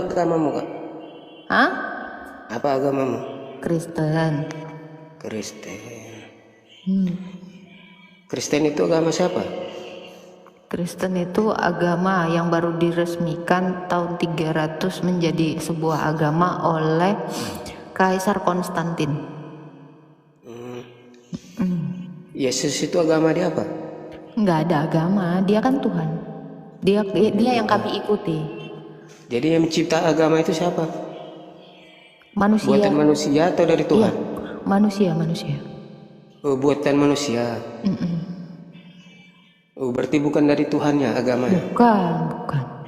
Apa agamamu, Kak? Hah? Apa agamamu? Kristen. Kristen. Hmm. Kristen itu agama siapa? Kristen itu agama yang baru diresmikan tahun 300 menjadi sebuah agama oleh Kaisar Konstantin. Yesus itu agama dia apa? Nggak ada agama, dia kan Tuhan. Dia yang kami ikuti. Jadi yang mencipta agama itu siapa? Manusia. Buatan manusia atau dari Iya, Tuhan? manusia. Oh, buatan manusia. Oh, berarti bukan dari Tuhannya agamanya. Bukan.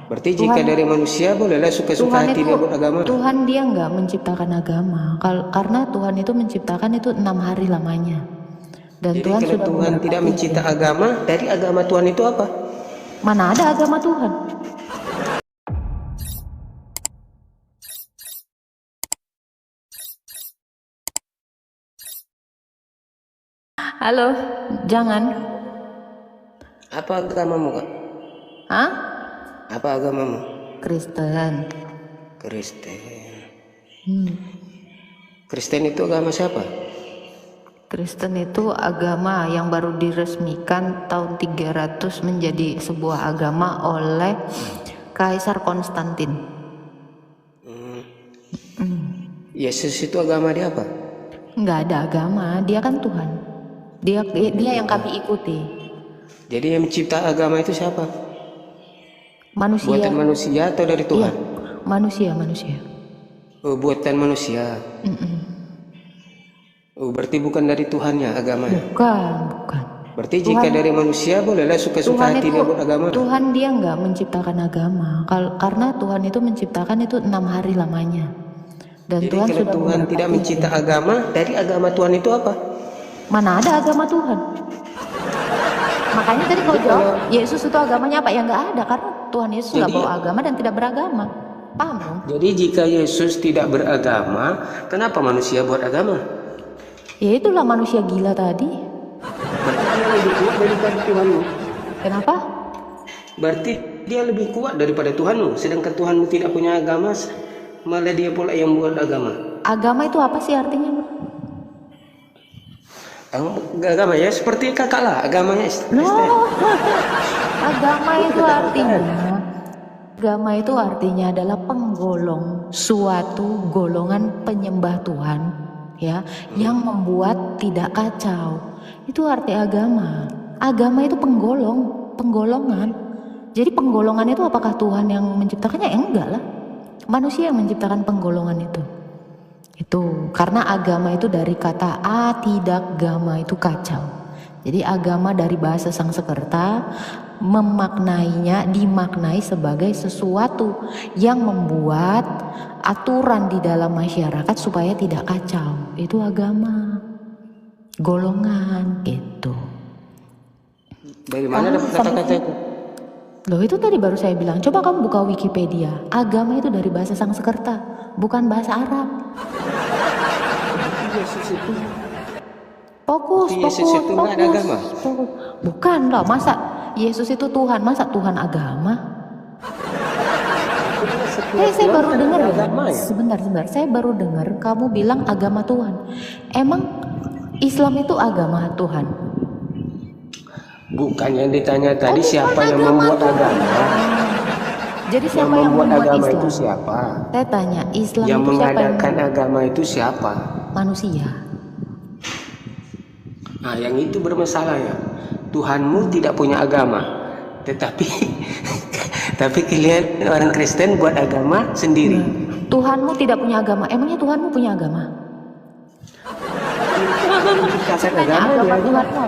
Berarti jika dari manusia bolehlah suka-suka hati dia buat agama. Tuhan dia nggak menciptakan agama. Karena Tuhan itu menciptakan itu 6 hari lamanya. Dan Jadi Tuhan kalau sudah Tuhan tidak memberkati mencipta agama, dari agama Tuhan itu apa? Mana ada agama Tuhan? Halo, jangan. Apa agamamu, Kak? Hah? Apa agamamu? Kristen. Kristen. Hmm. Kristen itu agama siapa? Kristen itu agama yang baru diresmikan tahun 300 menjadi sebuah agama oleh Kaisar Konstantin. Yesus itu agama dia apa? Nggak ada agama, dia kan Tuhan. Dia yang kami ikuti. Jadi yang mencipta agama itu siapa? Manusia. Buatan manusia atau dari Tuhan? Iya, manusia. Oh, buatan manusia. Oh, berarti bukan dari Tuhannya agamanya. Bukan. Berarti jika dari manusia bolehlah suka-suka hati dia buat agama. Tuhan dia nggak menciptakan agama. Karena Tuhan itu menciptakan itu 6 hari lamanya. Dan Jadi Tuhan kalau sudah Tuhan tidak mencipta agama, dari agama Tuhan itu apa? Mana ada agama Tuhan? Makanya tadi kau jawab Yesus itu agamanya apa? Ya nggak ada, karena Tuhan Yesus nggak bawa agama dan tidak beragama. Paham dong? Jadi jika Yesus tidak beragama, kenapa manusia buat agama? Ya itulah manusia gila tadi. Berarti dia lebih kuat daripada Tuhanmu. Kenapa? Berarti dia lebih kuat daripada Tuhanmu, sedangkan Tuhanmu tidak punya agama, malah dia pula yang buat agama. Agama itu apa sih artinya? Agama ya seperti kakak lah, agamanya Kristen. Agama itu artinya adalah penggolong suatu golongan penyembah Tuhan, ya, yang membuat tidak kacau. Itu arti agama. Agama itu penggolongan. Jadi penggolongan itu apakah Tuhan yang menciptakannya? Enggak lah. Manusia yang menciptakan penggolongan itu. Itu karena agama itu dari kata tidak gama, itu kacau. Jadi agama dari bahasa Sanskerta dimaknai sebagai sesuatu yang membuat aturan di dalam masyarakat supaya tidak kacau. Itu agama, golongan gitu. Dari mana dapat kata-kata itu? Loh, itu tadi baru saya bilang. Coba kamu buka Wikipedia. Agama itu dari bahasa Sanskerta, bukan bahasa Arab. Yesus itu. Fokus. Nggak ada agama? Bukan lah, masa Yesus itu Tuhan, masa Tuhan agama? Saya baru dengar ya. Sebentar, saya baru dengar kamu bilang agama Tuhan. Emang Islam itu agama Tuhan? Bukan yang ditanya tadi siapa yang membuat agama. Jadi siapa yang membuat agama Islam? itu siapa? Saya tanya, Islam Yang itu siapa yang mengadakan agama itu siapa? manusia. Nah, yang itu bermasalah ya. Tuhanmu tidak punya agama, tetapi tapi kalian orang Kristen buat agama sendiri. Tuhanmu tidak punya agama. Emangnya Tuhanmu punya agama? Agama Tuhanmu apa?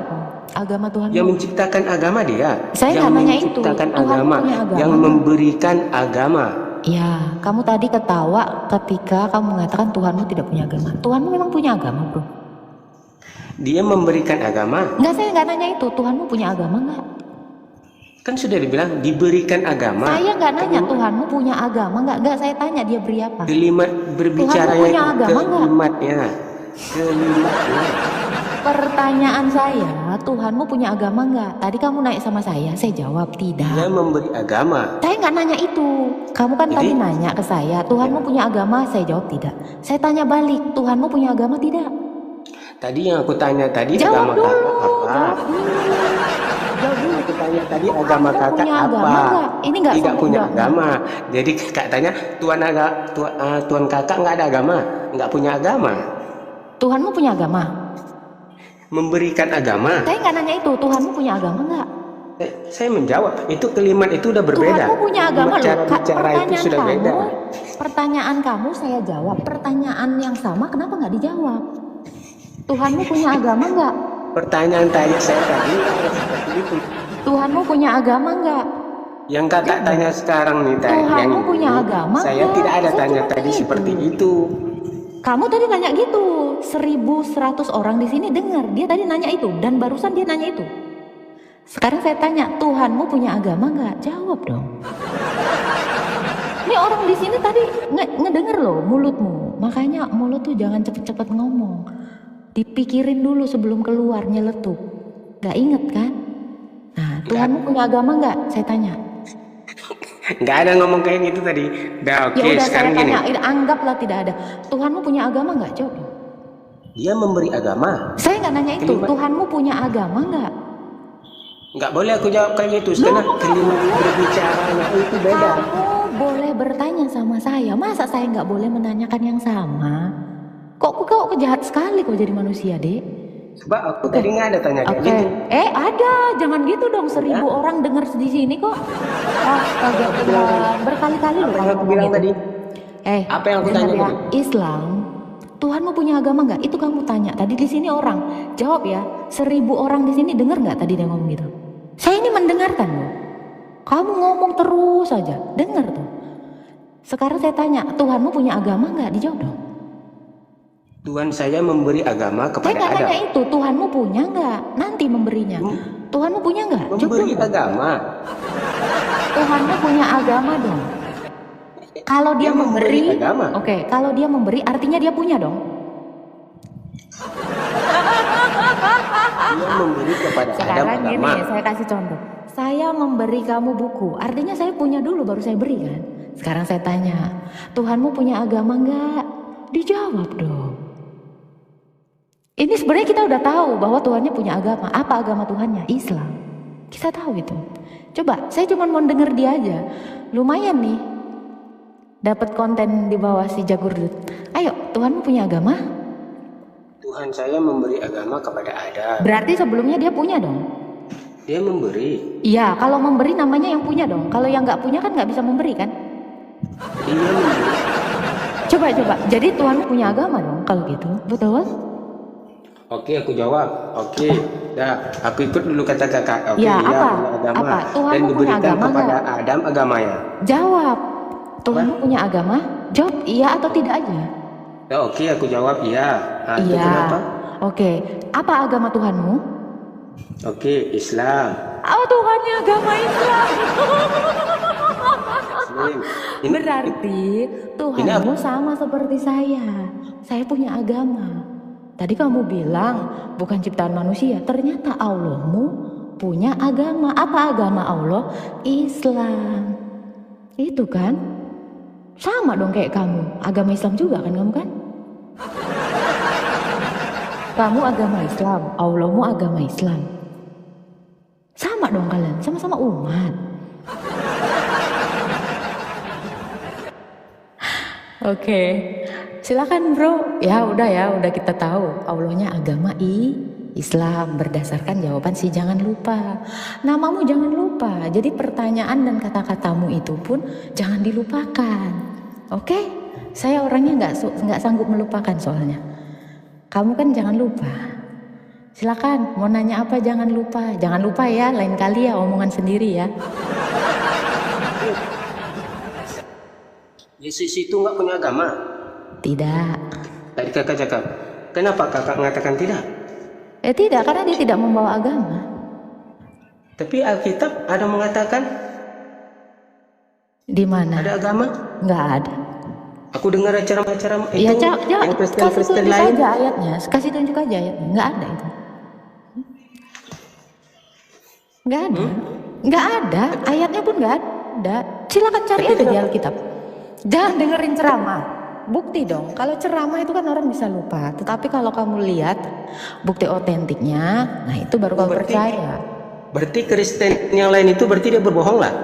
Agama Tuhan Yang menciptakan agama dia. Saya yang nanya itu. menciptakan Tuhan agama, punya agama, yang memberikan agama. Ya, kamu tadi ketawa ketika kamu mengatakan Tuhanmu tidak punya agama. Tuhanmu memang punya agama, bro. Dia memberikan agama. Enggak, saya nggak nanya itu. Tuhanmu punya agama nggak? Kan sudah dibilang diberikan agama. Saya nggak nanya Tuhanmu punya agama nggak. Nggak, saya tanya dia beri apa. Kalimat berbicara Tuhanmu punya agama nggak? kalimatnya. Pertanyaan saya, Tuhanmu punya agama nggak? Tadi kamu naik sama saya jawab Dia tidak. memberi agama. Saya nggak nanya itu. Kamu kan tadi Jadi nanya ke saya, Tuhanmu punya agama? Saya jawab tidak. Saya tanya balik, Tuhanmu punya agama tidak? tadi yang aku tanya tadi Jawab agama dulu, kakak apa? jawab dulu, jawab dulu. Aku tanya tadi agama Anda kakak punya apa? agama nggak? Ini nggak Tidak sampai punya jawab. agama. Jadi kakak tanya tuan kakak nggak ada agama, nggak punya agama. Tuhanmu punya agama? Memberikan agama. Saya nggak nanya itu, Tuhanmu punya agama nggak? Saya menjawab itu kalimat itu udah berbeda. Tuhanmu punya agama loh. Cara Kak, bicara itu sudah beda. pertanyaan kamu saya jawab. Pertanyaan yang sama kenapa nggak dijawab? Tuhanmu punya agama nggak? Pertanyaan tanya saya tadi seperti itu. Tuhanmu punya agama nggak? Yang kakak tanya sekarang nih tadi, yang Tuhanmu ini, punya agama saya nggak? tidak ada Saya tanya cuma tadi tanya seperti itu. itu. Kamu tadi nanya gitu, 1.100 orang di sini dengar. Dia tadi nanya itu dan barusan dia nanya itu. Sekarang saya tanya, Tuhanmu punya agama nggak? Jawab dong. Ini orang di sini tadi ngedenger loh mulutmu. Makanya mulut tuh jangan cepet-cepet ngomong. Dipikirin dulu sebelum keluar nyeletuk. Gak inget kan? Nah, Tuhanmu punya agama nggak? Saya tanya. Nggak ada ngomong kayak gitu tadi. Udah oke, Ya udah saya sekarang gini. tanya, anggaplah tidak ada. Tuhanmu punya agama nggak? Jawab dong. Dia memberi agama. Saya nggak nanya itu. Kalimat- Tuhanmu punya agama nggak? Nggak boleh aku jawab kayak gitu, karena kalimat berbicaranya itu beda. Kamu boleh bertanya sama saya. Masa saya nggak boleh menanyakan yang sama? Kok jahat sekali kok jadi manusia, Dek? Sebab aku tadi nggak ada tanya kayak Oke. gitu. Ada. Jangan gitu dong. 1.000 orang dengar di sini kok. Astaga, berkali-kali loh Apa yang kamu aku ngomong bilang gitu. tadi? Apa yang aku dengar tanya ya. tadi? Islam, Tuhanmu punya agama nggak? Itu kamu tanya. Tadi di sini orang jawab ya. 1.000 orang di sini dengar nggak tadi dia ngomong gitu? Saya ini mendengarkan loh. Kamu ngomong terus saja, dengar tuh. Sekarang saya tanya, Tuhanmu punya agama nggak? Dijawab dong. Tuhan saya memberi agama Saya kepada nggak Adam. tanya itu, Tuhanmu punya nggak? Nanti memberinya. Tuhanmu punya nggak? Jawab Memberi dulu. agama. Tuhanmu punya agama dong. Kalau dia Dia memberi memberi, agama. oke, kalau dia memberi artinya dia punya dong. Dia memberi kepada Adam Sekarang agama. gini, saya kasih contoh. Saya memberi kamu buku, artinya saya punya dulu baru saya beri kan. Sekarang saya tanya, Tuhanmu punya agama nggak? Dijawab dong. Ini sebenarnya kita udah tahu bahwa Tuhannya punya agama. Apa agama Tuhannya? Islam. Kita tahu itu. Coba, saya cuma mau denger dia aja. Lumayan nih, dapat konten di bawah si Jagurdut. Ayo, Tuhanmu punya agama? Tuhan saya memberi agama kepada Adam. Berarti sebelumnya dia punya dong. Dia memberi. Iya, kalau memberi namanya yang punya dong. Kalau yang nggak punya kan nggak bisa memberi kan? Dia memberi. Coba. Jadi Tuhan punya agama dong kalau gitu. Betul? Oke, aku jawab. Oke, dah. Aku ikut dulu kata kakak. Oke, Ya, dia apa? punya agama. Apa? Tuhan Dan punya diberikan agama kepada nggak? Adam agamanya. Jawab. Tuhan punya agama? Jawab iya atau tidak aja. Ya, oke, aku jawab iya. Nah, itu Iya. kenapa? Oke. Apa agama Tuhanmu? Oke, Islam. Oh, Tuhannya agama Islam. Muslim. Berarti Tuhanmu sama seperti saya. Saya punya agama. Tadi kamu bilang bukan ciptaan manusia. Ternyata Allahmu punya agama. Apa agama Allah? Islam. Itu kan? Sama dong kayak kamu. Agama Islam juga kan kamu kan? Kamu agama Islam, Allahmu agama Islam. Sama dong kalian, sama-sama umat. Oke, silakan bro. Ya udah kita tahu Allahnya agama Islam berdasarkan jawaban si jangan lupa. Namamu jangan lupa. Jadi pertanyaan dan kata-katamu itu pun jangan dilupakan. Oke? Saya orangnya nggak sanggup melupakan soalnya. Kamu kan jangan lupa. Silakan mau nanya apa jangan lupa. Jangan lupa ya, lain kali ya omongan sendiri ya. Yesus itu nggak punya agama. Tidak. Tadi kakak cakap. Kenapa kakak mengatakan tidak? Tidak, karena dia tidak membawa agama. Tapi Alkitab ada mengatakan Di mana? ada agama. Nggak ada. Aku dengar acara-acara itu Ya, yang kasih Kristen-Kristen tunjuk lain. aja ayatnya. Kasih tunjuk aja ayatnya. Nggak ada itu. Nggak ada. Nggak ada. Ayatnya pun nggak ada. Silakan cari aja di Alkitab. Jangan dengerin ceramah. Bukti dong. Kalau ceramah itu kan orang bisa lupa. Tetapi kalau kamu lihat bukti otentiknya, nah itu baru kamu percaya. Berarti Kristen yang lain itu berarti dia berbohong lah.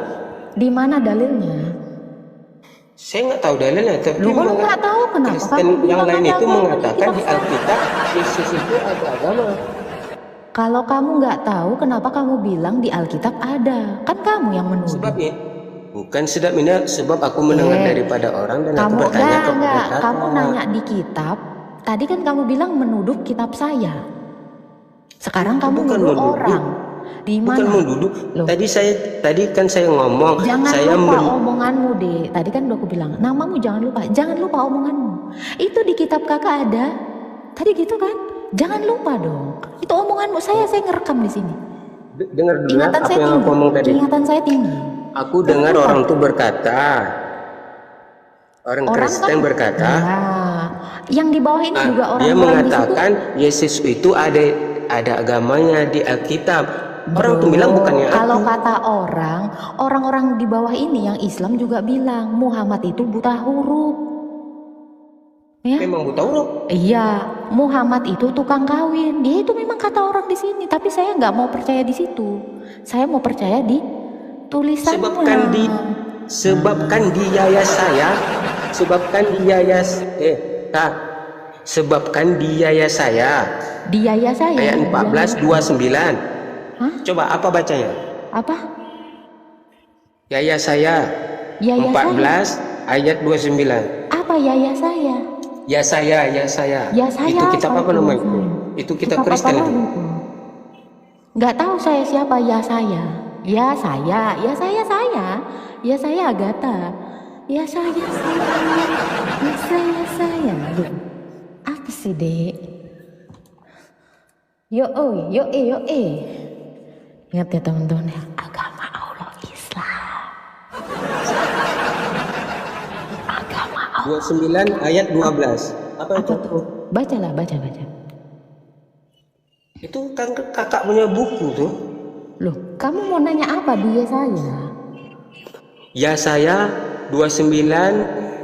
Di mana dalilnya? Saya nggak tahu dalilnya, tapi Lu kalau nggak tahu kenapa Kristen kamu yang bilang lain ada itu agama mengatakan di di Alkitab Yesus itu ada agama. Kalau kamu nggak tahu kenapa kamu bilang di Alkitab ada? Kan kamu yang menuduh. Sebabnya bukan sedap ini, sebab aku mendengar daripada orang dan aku Kamu bertanya kepada kakak. kamu nanya di kitab. Tadi kan kamu bilang menuduh kitab saya. Sekarang Itu kamu bukan nuduh menuduh. orang. Di mana? Bukan menuduh. Loh. Tadi kan saya ngomong. Jangan saya lupa omonganmu deh. Tadi kan udah aku bilang namamu jangan lupa. Jangan lupa omonganmu. Itu di kitab kakak ada. Tadi gitu kan? Jangan lupa dong. Itu omonganmu. Saya ngerekam di sini. dengar dulu ya, Ingatan apa saya yang aku tinggi. ngomong tadi. Ingatan saya tinggi. Aku dengar orang tuh berkata, orang Kristen kan, berkata, yang di bawah ini juga orang dia di situ. mengatakan Yesus itu ada agamanya di Alkitab. Orang tuh bilang bukannya Kalau aku. kata orang-orang di bawah ini yang Islam juga bilang Muhammad itu buta huruf. Ya? Memang buta huruf. Iya, Muhammad itu tukang kawin. Dia itu memang kata orang di sini, tapi saya nggak mau percaya di situ. Saya mau percaya di tulisannya. Sebabkan di yaya saya, Di yaya saya. ayat 14:29. Hah? Coba apa bacanya? Apa? Yaya saya. Yaya 14 ayat 29. Apa yaya saya? Ya saya. Ya saya. Itu kitab apa namanya itu? Itu kitab Kristen itu. Nggak tahu saya siapa ya saya. Ya saya. Ya saya Agatha. Ya saya. Ya saya. Loh, apa sih, Dek? Yo eh. Ingat ya teman-teman ya, agama Allah Islam. Agama Allah. 29 ayat 12. Apa itu? Bacalah. Itu kan kakak punya buku tuh. Loh, kamu mau nanya apa dia saya? Ya saya 29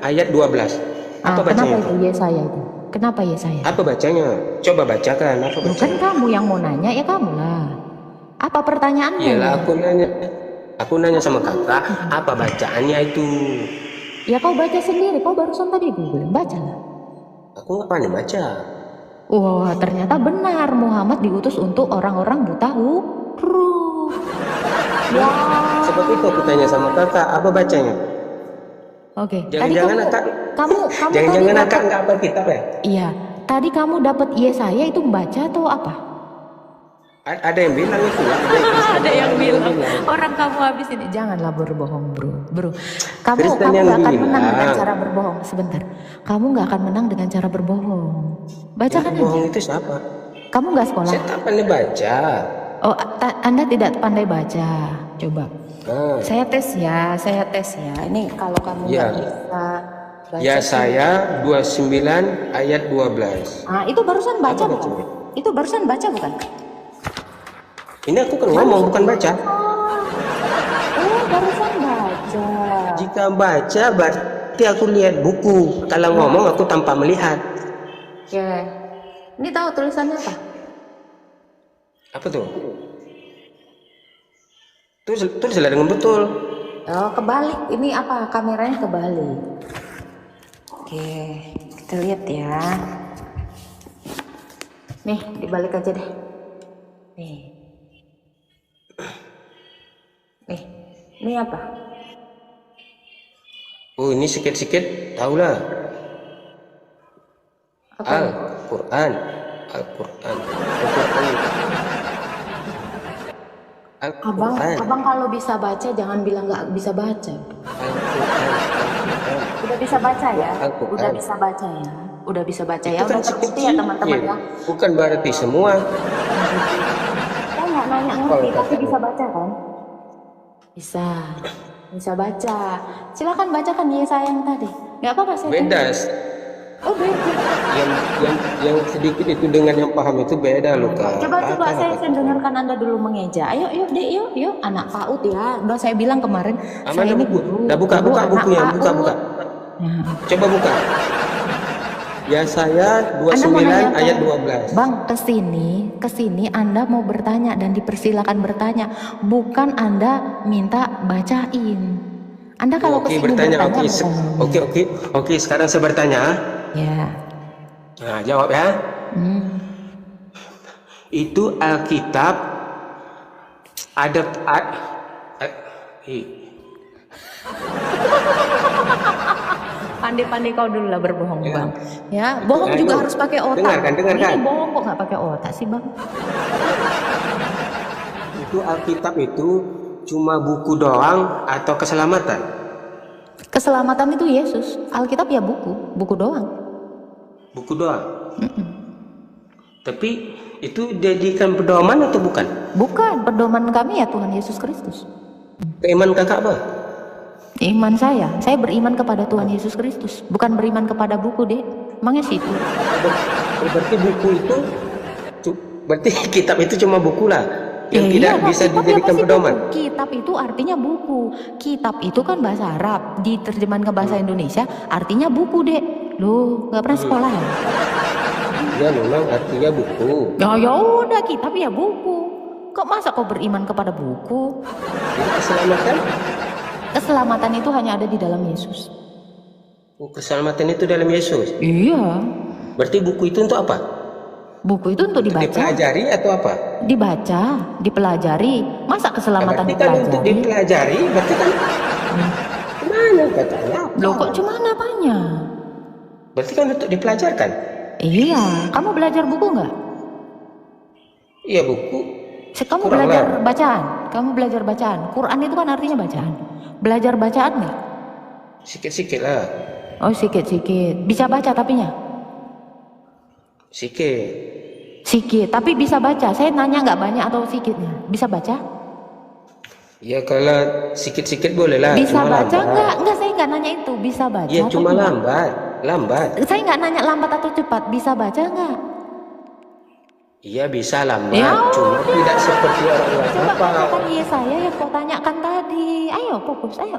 ayat 12. Apa bacanya kenapa itu ya saya itu? Kenapa ya saya? Apa bacanya? Coba bacakan. Apa Loh, bacanya? kan kamu yang mau nanya ya kamu lah. Apa pertanyaannya? Iyalah aku nanya sama kakak, apa bacaannya itu? Ya kau baca sendiri, kau barusan tadi googling, bacalah. Aku nggak pandai baca. Wah, ternyata benar Muhammad diutus untuk orang-orang buta huruf. Ya. Sebab itu aku tanya sama kakak, apa bacanya? Oke. Jangan-jangan Jangan-jangan kakak nggak apa kitab ya? Iya. Tadi kamu dapat saya itu membaca atau apa? Ada yang bilang itu ya. Ada yang bilang. Orang kamu habis ini. Janganlah berbohong, bro. Kamu Kristen nggak yang akan bilang. menang dengan cara berbohong. Sebentar. Kamu nggak akan menang dengan cara berbohong. Bacakan aja. Bohong itu siapa? Kamu nggak sekolah? Saya tak pandai baca. Oh, Anda tidak pandai baca. Coba. Saya tes ya. Ini kalau kamu nggak bisa baca. Ya saya 29 ayat 12. Itu barusan baca Apa bukan? bacanya? Itu barusan baca bukan? Ini aku kan ngomong bukan baca. Barusan baca. Jika baca berarti aku lihat buku. Kalau ngomong aku tanpa melihat. Oke. Ini tahu tulisannya apa? Apa tuh? Tulislah dengan betul. Oh, kebalik. Ini apa? Kameranya kebalik. Oke, kita lihat ya. Nih, dibalik aja deh. Nih, ini apa? Oh, ini sikit-sikit tahulah. Al-Quran. Abang kalau bisa baca jangan bilang nggak bisa baca. Udah bisa baca ya? Udah bisa baca ya? Udah bisa baca ya? Udah terbukti ya teman-teman ya? Bukan berarti semua. Saya nggak nanya ngerti tapi bisa baca kan? Bisa baca. Silakan bacakan ya saya yang tadi. Nggak apa-apa saya. Beda. Oh beda. yang sedikit itu dengan yang paham itu beda loh Kak. Coba Apa saya dengarkan Anda dulu mengeja. Ayo Dek, yuk anak PAUD ya. Udah saya bilang kemarin, saya mana ini buku? guru. Nah, buka anak bukunya, PAUD. buka. Nah, Coba buka. Ya saya Anda 29 mau nanya ayat apa? 12. Bang, kesini Anda mau bertanya dan dipersilakan bertanya. Bukan Anda minta bacain. Anda kalau Oke, kesini bertanya. bertanya. Oke, sekarang saya bertanya. Ya. Nah, jawab ya. Itu Alkitab ada Pandai-pandai kau dulu lah berbohong bang. Ya, bohong juga harus pakai otak. Dengarkan. Ini bohong kok nggak pakai otak sih bang? Itu Alkitab itu cuma buku doang atau keselamatan? Keselamatan itu Yesus. Alkitab ya buku doang. Buku doang. Tapi itu dijadikan pedoman atau bukan? Bukan, pedoman kami ya Tuhan Yesus Kristus. Keiman kakak apa? Iman saya beriman kepada Tuhan Yesus Kristus, bukan beriman kepada buku deh. Emangnya situ. Berarti buku itu, berarti kitab itu cuma buku lah, yang tidak bisa dijadikan pedoman. Kitab itu artinya buku. Kitab itu kan bahasa Arab, diterjemahkan ke bahasa Indonesia artinya buku deh. Loh, nggak pernah sekolah ya? Ya memang artinya buku. Ya udah, kitab ya buku. Kok masa kau beriman kepada buku? Jadi keselamatan? Keselamatan itu hanya ada di dalam Yesus. Oh, keselamatan itu dalam Yesus? Iya. Berarti buku itu untuk apa? Buku itu untuk dibaca. Dipelajari atau apa? Dibaca, dipelajari. Masa keselamatan dipelajari? Kan untuk dipelajari, berarti kan gimana katanya? Loh kok cuma apanya? Berarti kan untuk dipelajarkan? Iya. Kamu belajar buku nggak? Iya buku. Kamu belajar bacaan? Kamu belajar bacaan? Quran itu kan artinya bacaan. Belajar bacaan nggak? Sikit-sikit lah. Oh sikit-sikit. Bisa baca tapinya? Sikit, tapi bisa baca. Saya nanya nggak banyak atau sikitnya. Bisa baca? Ya kalau sikit-sikit boleh lah. Bisa baca nggak? Enggak, saya nggak nanya itu. Bisa baca? Ya cuma lambat. Saya nggak nanya lambat atau cepat. Bisa baca nggak? Iya bisa lambat. Ya, cuma tidak seperti orang lain. Coba katakan iya saya yang kau tanyakan tadi. Ayo fokus, ayo.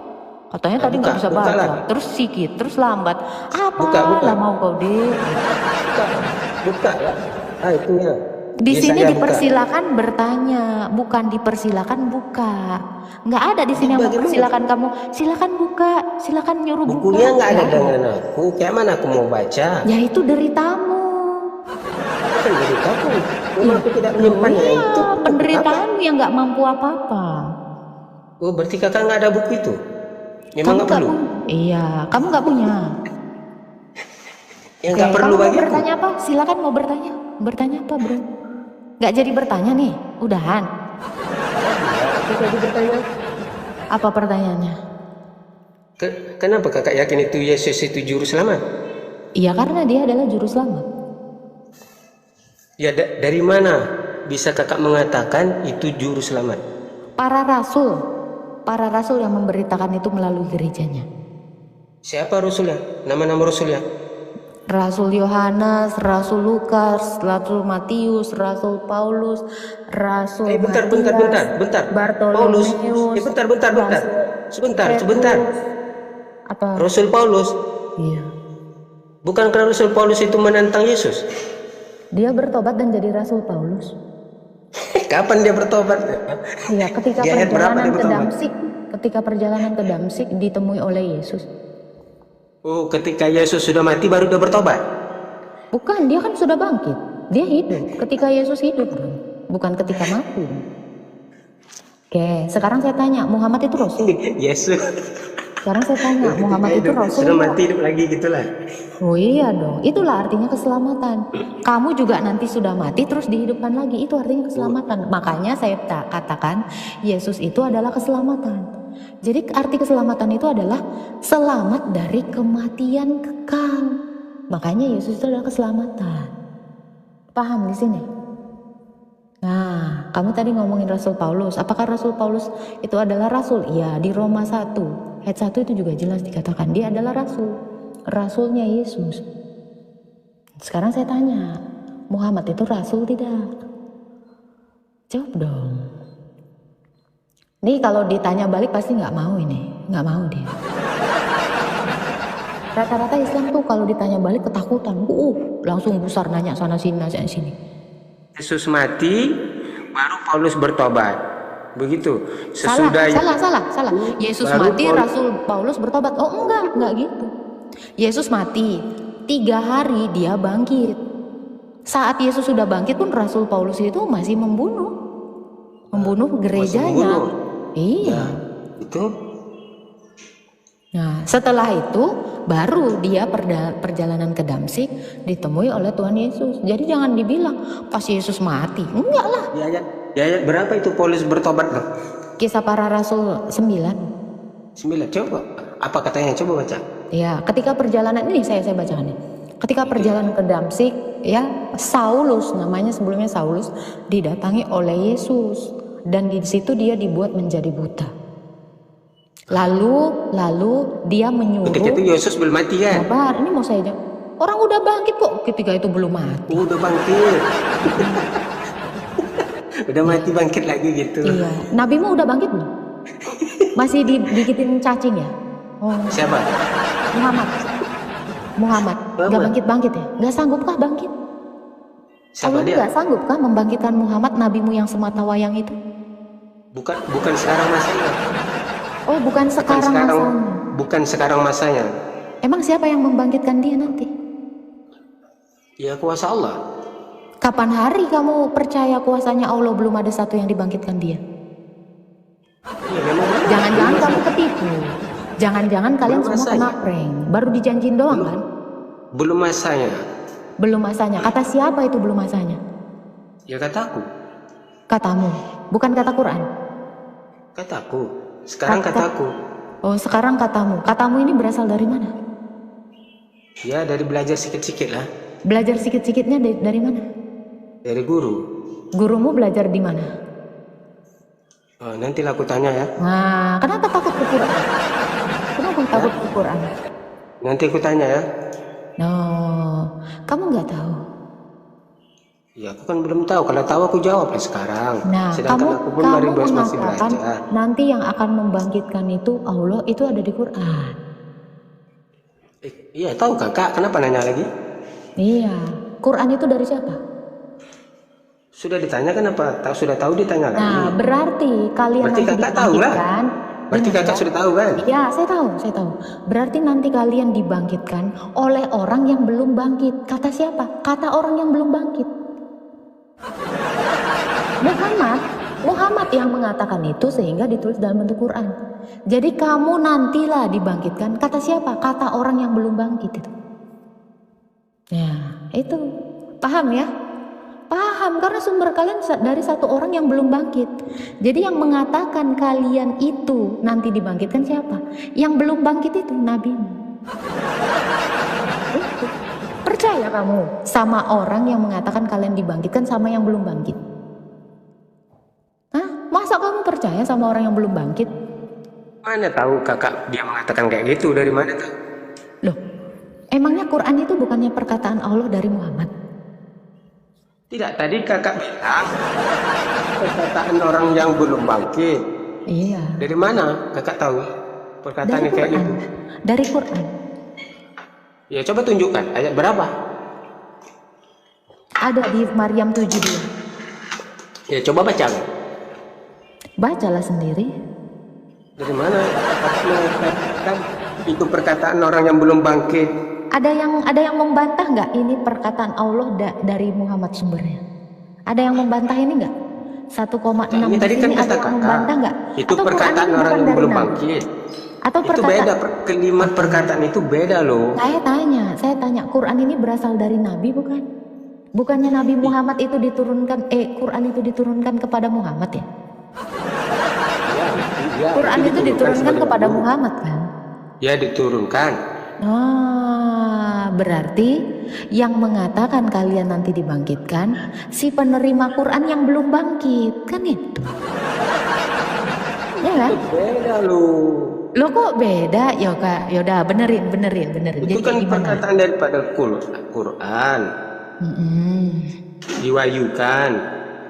Katanya tadi nggak bisa baca. Lagi. Terus sikit, terus lambat. Apa? Lah mau kau deh. Buka lah. Itu ya. Di sini dipersilakan bertanya, bukan dipersilakan buka. Nggak ada di sini yang mempersilakan kamu. Silakan buka, silakan nyuruh buka. Bukunya nggak ada dengan aku. Kayak mana aku mau baca? Ya itu deritamu. Kan deritaku. Memang aku tidak menyimpannya itu. Penderitaanmu yang nggak mampu apa-apa. Oh berarti kakak nggak ada buku itu? Memang nggak perlu? Iya, kamu nggak punya. Yang nggak perlu bagi aku. Bertanya apa? Silakan mau bertanya. Bertanya apa bro? Nggak jadi bertanya nih, udahan. Aku jadi bertanya. Apa pertanyaannya? Kenapa kakak yakin itu Yesus itu juru selamat? Iya karena dia adalah juru selamat. Ya dari mana bisa kakak mengatakan itu juru selamat? Para rasul yang memberitakan itu melalui gerejanya. Siapa rasulnya? Nama-nama rasulnya? Rasul Yohanes, Rasul Lukas, Rasul Matius, Rasul Paulus, Rasul bentar. Bartolomeus. Sebentar. Apa? Rasul Paulus? Iya. Bukankah Rasul Paulus itu menentang Yesus? Dia bertobat dan jadi Rasul Paulus. Kapan dia bertobat? Iya, ketika perjalanan ke Damsik ditemui oleh Yesus. Oh, ketika Yesus sudah mati baru dia bertobat? Bukan, dia kan sudah bangkit. Dia hidup ketika Yesus hidup, bukan ketika mati. Oke, sekarang saya tanya, Muhammad itu Rasul? Yesus. Sekarang saya tanya, Muhammad itu Rasul? Sudah mati hidup lagi gitulah. Oh iya dong, itulah artinya keselamatan. Kamu juga nanti sudah mati terus dihidupkan lagi, itu artinya keselamatan. Makanya saya katakan Yesus itu adalah keselamatan. Jadi arti keselamatan itu adalah selamat dari kematian kekal. Makanya Yesus itu adalah keselamatan. Paham di sini? Nah, kamu tadi ngomongin Rasul Paulus. Apakah Rasul Paulus itu adalah rasul? Iya, di Roma 1 ayat 1 itu juga jelas dikatakan dia adalah rasul. Rasulnya Yesus. Sekarang saya tanya, Muhammad itu rasul tidak? Jawab dong. Nih kalau ditanya balik pasti nggak mau nggak mau dia. Rata-rata Islam tuh kalau ditanya balik ketakutan, langsung besar nanya sana sini, nanya sini. Yesus mati, baru Paulus bertobat. Begitu. Sesudah Salah. Yesus mati, Rasul Paulus bertobat. Oh enggak gitu. Yesus mati, 3 hari dia bangkit. Saat Yesus sudah bangkit pun Rasul Paulus itu masih membunuh gerejanya. Iya. Ya, itu. Nah, setelah itu baru dia perjalanan ke Damsyik ditemui oleh Tuhan Yesus. Jadi jangan dibilang pas Yesus mati. Enggak lah. Di ayat berapa itu Paulus bertobat loh? Kisah Para Rasul 9. 9. Coba. Apa katanya? Coba baca. Ya, ketika perjalanan ini saya bacakan nih. Ketika perjalanan ke Damsyik, ya Saulus, namanya sebelumnya Saulus, didatangi oleh Yesus dan di situ dia dibuat menjadi buta. Lalu dia menyuruh. Ketika itu Yesus belum mati kan? Sabar, ini mau saya jawab. Orang udah bangkit kok ketika itu belum mati. Udah bangkit. Udah mati bangkit lagi gitu. Iya, nabimu udah bangkit belum? Masih digigitin cacing ya? Oh. Siapa? Muhammad. Gak bangkit ya? Gak sanggupkah bangkit? Siapa dia? Gak sanggupkah membangkitkan Muhammad, nabimu yang semata wayang itu? Bukan sekarang masanya. Oh, bukan sekarang masanya. Bukan sekarang masanya. Emang siapa yang membangkitkan dia nanti? Ya kuasa Allah. Kapan hari kamu percaya kuasanya Allah belum ada satu yang dibangkitkan dia? Ya, Jangan-jangan kamu ketipu. Jangan-jangan kalian semua kena prank. Baru dijanjin doang kan? Belum masanya. Belum masanya. Kata siapa itu belum masanya? Ya kataku. Katamu. Bukan kata Quran. Kataku. Sekarang kataku. Oh, sekarang katamu. Katamu ini berasal dari mana? Ya dari belajar sikit-sikit lah. Belajar sikit-sikitnya dari mana? Dari guru. Gurumu belajar di mana? Oh, nantilah aku tanya ya. Nah, kenapa takut ke Quran? Kenapa takut ke Quran? Nanti aku tanya ya. No, kamu nggak tahu. Ya aku kan belum tahu. Kalau tahu aku jawab lah sekarang. Nah, sedangkan aku pun kamu masih mengatakan belajar. nanti yang akan membangkitkan itu Allah, itu ada di Quran. Iya tahu kakak. Kenapa nanya lagi? Iya, Quran itu dari siapa? Sudah ditanya kenapa? Sudah tahu ditanya lagi. Nah, berarti kalian Berarti nanti kakak tahu lah. dibangkitkan. Berarti kakak sudah tahu kan? Iya, saya tahu. Berarti nanti kalian dibangkitkan oleh orang yang belum bangkit. Kata siapa? Kata orang yang belum bangkit. Muhammad yang mengatakan itu sehingga ditulis dalam bentuk Quran. Jadi kamu nantilah dibangkitkan. Kata siapa? Kata orang yang belum bangkit itu. Ya, itu paham ya? Paham, karena sumber kalian dari satu orang yang belum bangkit. Jadi yang mengatakan kalian itu nanti dibangkitkan siapa? Yang belum bangkit itu nabimu. Percaya kamu sama orang yang mengatakan kalian dibangkitkan sama yang belum bangkit? Hah? Masa kamu percaya sama orang yang belum bangkit? Mana tahu kakak dia mengatakan kayak gitu, dari mana tahu? Loh, emangnya Quran itu bukannya perkataan Allah dari Muhammad? Tidak, tadi kakak bilang perkataan orang yang belum bangkit. Iya. Dari mana kakak tahu perkataannya kayak gitu? Dari Quran. Ya coba tunjukkan ayat berapa? Ada di Maryam 72. Ya coba baca. Bacalah sendiri. Dari mana kakak mengatakan itu perkataan orang yang belum bangkit? Ada yang membantah nggak ini perkataan Allah dari Muhammad sumbernya? Ada yang membantah ini nggak? 1,6 ini tadi kan kata ada yang membantah nggak? Itu atau perkataan orang yang belum bangkit. Atau itu beda, kalimat perkataan itu beda loh. Saya tanya, Quran ini berasal dari Nabi bukan? Bukannya Nabi Muhammad itu diturunkan, Quran itu diturunkan kepada Muhammad ya? Ya, Quran itu diturunkan kepada Muhammad kan? Ya diturunkan. Nah, berarti yang mengatakan kalian nanti dibangkitkan si penerima Quran yang belum bangkit, kan itu? Ya kan? Beda loh. Lo kok beda? Ya Kak, yaudah benerin. Itu Jadi kan gimana? perkataan daripada Quran, Mm-mm. diwahyukan,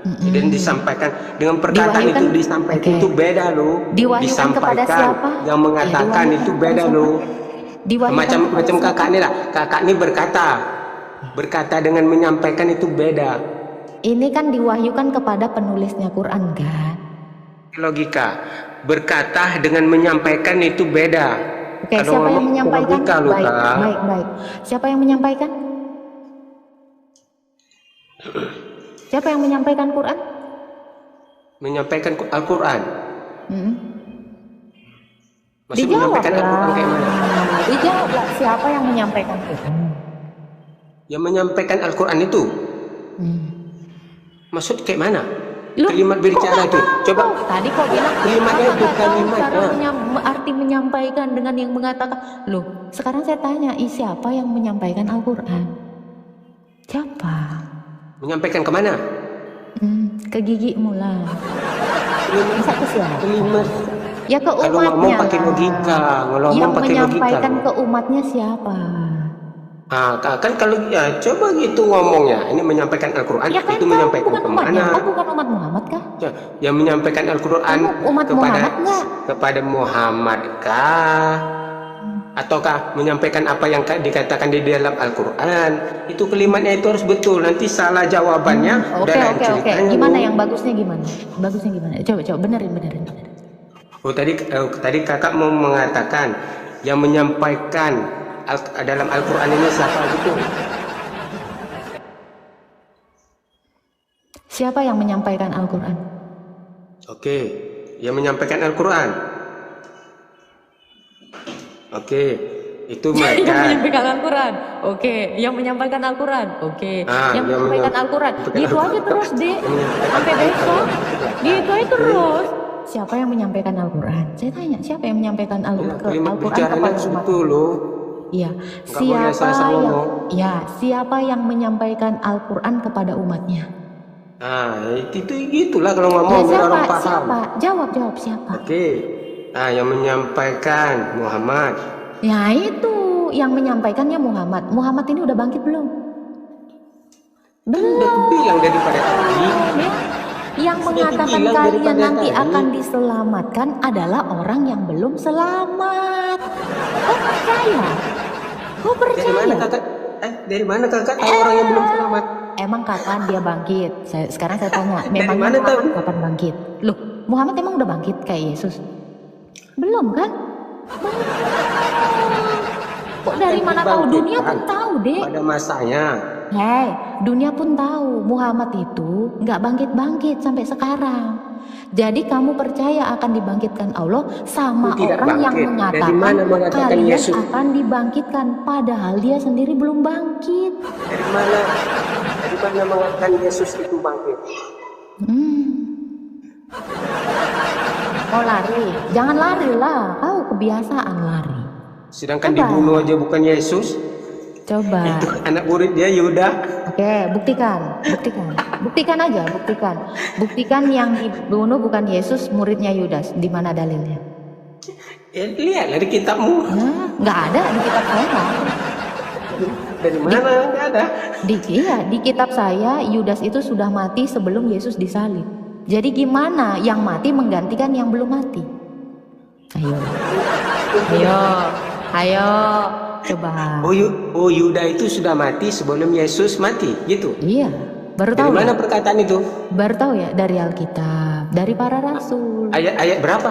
Mm-mm. dan disampaikan dengan perkataan Diwahyukan, itu disampaikan oke. itu beda loh. Diwahyukan kepada Disampaikan siapa? yang mengatakan Diwahyukan itu kepada beda siapa? loh. Diwahyukan kepada Macam siapa? kakak ini lah. Kakak ini berkata dengan menyampaikan itu beda. Ini kan diwahyukan kepada penulisnya Quran kan? Logika berkata dengan menyampaikan itu beda. Oke, Kalau siapa yang ngomong menyampaikan? logika loh, Baik, Kak. baik. Siapa yang menyampaikan? Siapa yang menyampaikan Quran? Menyampaikan Al-Quran. Mm-mm. Maksud menyampaikan Al-Quran kayak mana? Dijawablah, siapa yang menyampaikan Quran? Yang menyampaikan Al-Quran itu Hmm. maksud kayak mana? Loh, Kalimat berbicara kok itu. nggak Coba tahu? Tadi kok bilang kalimatnya kakak itu nggak tahu kalimat. cara arti menyampaikan dengan yang mengatakan. Loh, sekarang saya tanya, siapa yang menyampaikan Al-Quran? Siapa? Menyampaikan kemana? Ke gigimu lah. Masa ke siapa? Kalimat. Ya ke Kalau umatnya ngomong pakai lah. logika, kalau Yang ngomong pakai logika. menyampaikan ke umatnya siapa? Kan kalau ya coba gitu ngomongnya. Ini menyampaikan Al-Quran, Ya kan itu kamu menyampaikan bukan umatnya. kemana? Oh, bukan umat Muhammad kah? Ya, yang menyampaikan Al-Quran Kamu umat Muhammad nggak? kepada Muhammad kah? Ataukah menyampaikan apa yang dikatakan di dalam Al-Quran? Itu kalimatnya itu harus betul. Nanti salah jawabannya udah lain Oke. ceritanya. Gimana Bu. yang bagusnya gimana? Bagusnya gimana? Coba benerin. Oh tadi kakak mau mengatakan yang menyampaikan dalam Al-Quran ini siapa gitu? Siapa yang menyampaikan Al-Quran? Oke, yang menyampaikan Al-Quran. Oke, itu Yang mereka. menyampaikan Al-Quran. Oke, yang menyampaikan Al-Quran. Oke, yang menyampaikan Al-Quran. Gitu aja terus, Dek. Sampai besok. Gitu aja terus. Siapa yang menyampaikan Al-Quran? Saya tanya, siapa yang menyampaikan Kalimat Al-Quran bicaranya kepada harus umat? betul loh. Iya, Nggak boleh asal-asal ngomong. siapa yang menyampaikan Al-Quran kepada umatnya? Itu gitulah kalau Ya, ngomong biar orang paham. siapa? Jawab siapa? Oke, yang menyampaikan Muhammad. Ya itu, yang menyampaikannya Muhammad. Muhammad ini udah bangkit belum? Udah aku bilang daripada tadi. Ya. Yang mengatakan dibilang kalian daripada nanti tadi. akan diselamatkan adalah orang yang belum selamat. Kau percaya? Kau Dari mana percaya? kakak? Dari mana kakak tahu orang yang belum selamat? Emang kapan dia bangkit? Sekarang saya tanya, memang mana Muhammad tahu? kapan bangkit? Loh, Muhammad emang udah bangkit kayak Yesus? Belum kan? Belum. Kok dari mana tahu? Dunia pun tahu, Dek. Pada masanya. Hei, dunia pun tahu Muhammad itu nggak bangkit-bangkit sampai sekarang. Jadi kamu percaya akan dibangkitkan Allah sama Itu tidak orang yang bangkit. Dari mengatakan mana mengatakan kalian Yesus? akan dibangkitkan, padahal dia sendiri belum bangkit. Dari mana mengatakan Yesus itu bangkit? Mau lari? Jangan lari lah, kau kebiasaan lari. Sedangkan Coba. dibunuh aja bukan Yesus. Coba. Itu anak murid dia Yuda. Oke, buktikan. Buktikan aja. Buktikan yang dibunuh bukan Yesus, muridnya Yudas. Di mana dalilnya? Ya, lihatlah di kitabmu. Nah, nggak ada di kitab saya. Dari mana nggak ada? Di kitab saya Yudas itu sudah mati sebelum Yesus disalib. Jadi gimana yang mati menggantikan yang belum mati? Ayo, coba. Oh Yuda itu sudah mati sebelum Yesus mati, gitu. Iya, baru Dari tahu. mana Ya? perkataan itu? Baru tahu ya, dari Alkitab, dari para rasul. Ayat berapa?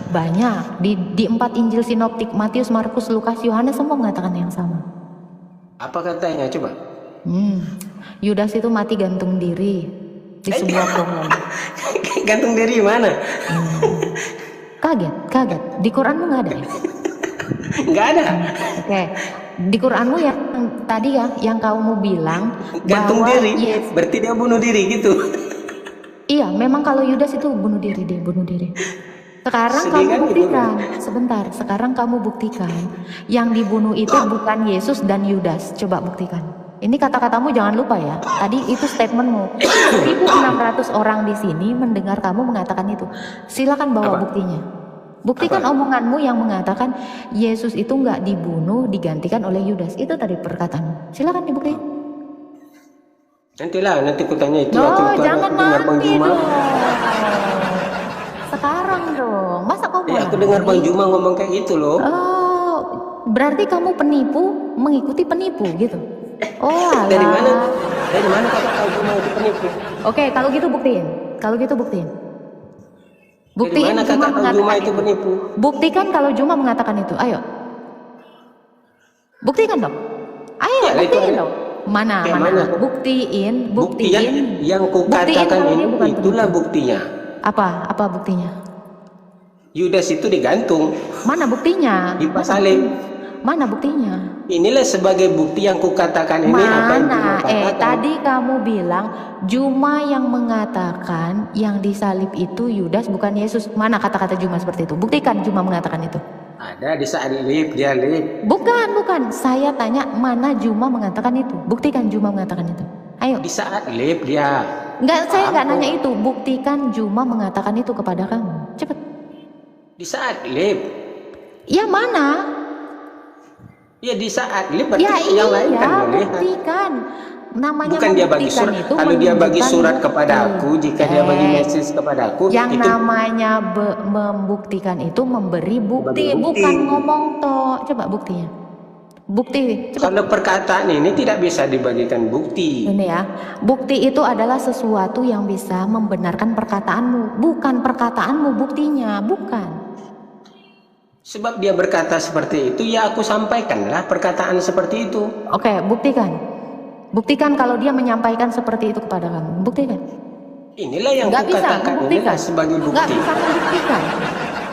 Banyak di 4 Injil sinoptik, Matius, Markus, Lukas, Yohanes semua mengatakan yang sama. Apa katanya? Coba. Yudas itu mati gantung diri di sebuah pohon. Gantung diri mana? Kaget. Di Quranmu nggak ada ya? Nggak ada. Oke. Di Quranmu yang tadi ya, yang kamu bilang Gantung bahwa diri. Berarti dia bunuh diri gitu. Iya, memang kalau Yudas itu bunuh diri. Sekarang Sedih kamu kan buktikan, sebentar. Sekarang kamu buktikan yang dibunuh itu bukan Yesus dan Yudas. Coba buktikan. Ini kata-katamu jangan lupa ya. Tadi itu statementmu. 1.600 orang di sini mendengar kamu mengatakan itu. Silakan bawa Apa? buktinya. Buktikan Apa? omonganmu yang mengatakan Yesus itu nggak dibunuh, digantikan oleh Yudas. Itu tadi perkataanmu. Silakan dibuktiin. Nantilah, nanti kutanya itu. Oh, Aku jangan dengar Bang nanti Juma. dong. Sekarang dong. Masa kau mau Aku dengar Bang nanti? Juma ngomong kayak gitu loh. Oh, berarti kamu penipu mengikuti penipu gitu. Oh, Dari mana? alah. Dari mana kakak tahu Juma itu penipu? Oke, kalau gitu buktiin. Kalau gitu buktiin. Dari Buktiin mana Juma kakak tahu Juma mengatakan itu penipu? Buktikan kalau Juma mengatakan itu. Ayo. Buktikan dong. Ayo, Ya, itu buktiin ada. dong. Mana, Kayak mana? mana? Buktiin, Bukti buktiin. yang Buktiin kukatakan kalau dia ini bukan itulah penipu. buktinya. Apa buktinya? Yudas itu digantung, Mana buktinya? dipasalin. Mana buktinya? Inilah sebagai bukti yang kukatakan ini apa yang Juma Mana? katakan. Tadi kamu bilang Juma yang mengatakan yang disalib itu Yudas bukan Yesus. Mana kata-kata Juma seperti itu? Buktikan Juma mengatakan itu. Ada di saat dia lip. Bukan. Saya tanya mana Juma mengatakan itu. Buktikan Juma mengatakan itu. Ayo. Di saat lip dia. Saya nggak Apa? nanya itu. Buktikan Juma mengatakan itu kepada kamu. Cepet. Di saat lip. Ya mana? Ya di saat lip berarti Ya yang lain iya, kan melihat. buktikan. Namanya Bukan dia bagi membuktikan surat. itu Kalau dia bagi menunjukkan surat bukti. kepada aku, jika dia bagi message kepada aku, Yang itu namanya membuktikan itu memberi bukti, Bagi bukti. bukan ngomong toh. Coba buktinya. Bukti, coba. kalau perkataan ini tidak bisa dibagikan bukti. Ini ya, bukti itu adalah sesuatu yang bisa membenarkan perkataanmu, bukan perkataanmu buktinya, bukan. Sebab dia berkata seperti itu, ya aku sampaikanlah perkataan seperti itu. Oke, buktikan. Buktikan kalau dia menyampaikan seperti itu kepada kamu. Buktikan. Inilah yang Nggak bisa kukatakan, membuktikan. inilah sebagai Nggak bukti. bisa membuktikan.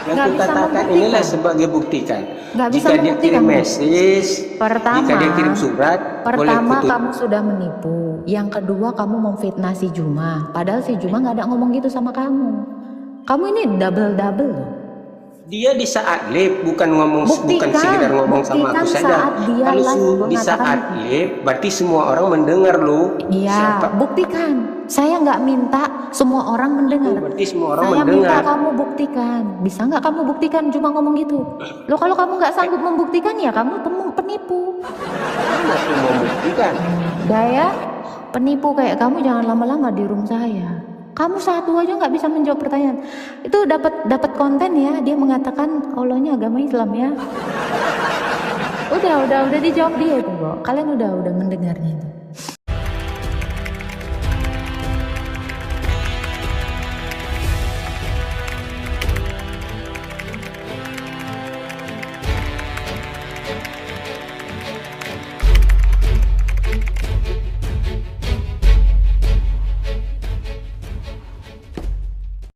Yang Nggak bisa kukatakan membuktikan. inilah sebagai buktikan. Nggak bisa Jika dia membuktikan. kirim message, Pertama, jika dia kirim surat, boleh pertama kutu. kamu sudah menipu. Yang kedua kamu memfitnah si Juma. Padahal si Juma nggak ada ngomong gitu sama kamu. Kamu ini double. Dia di saat live bukan ngomong, bukan sekedar ngomong sama aku buktikan saja. saat dia Kalau live di mengatakan- saat live, berarti semua orang mendengar loh. Iya, Siapa? buktikan. Saya nggak minta semua orang mendengar. Berarti semua orang Saya minta mendengar. kamu buktikan. Bisa nggak kamu buktikan Juma ngomong gitu? Loh kalau kamu nggak sanggup membuktikan ya kamu penipu. Aku mau buktikan. Gaya penipu kayak kamu jangan lama-lama di room saya. Kamu satu aja nggak bisa menjawab pertanyaan. Itu dapat konten ya. Dia mengatakan Allahnya agama Islam ya. Udah dijawab dia itu kok. Kalian udah mendengarnya itu.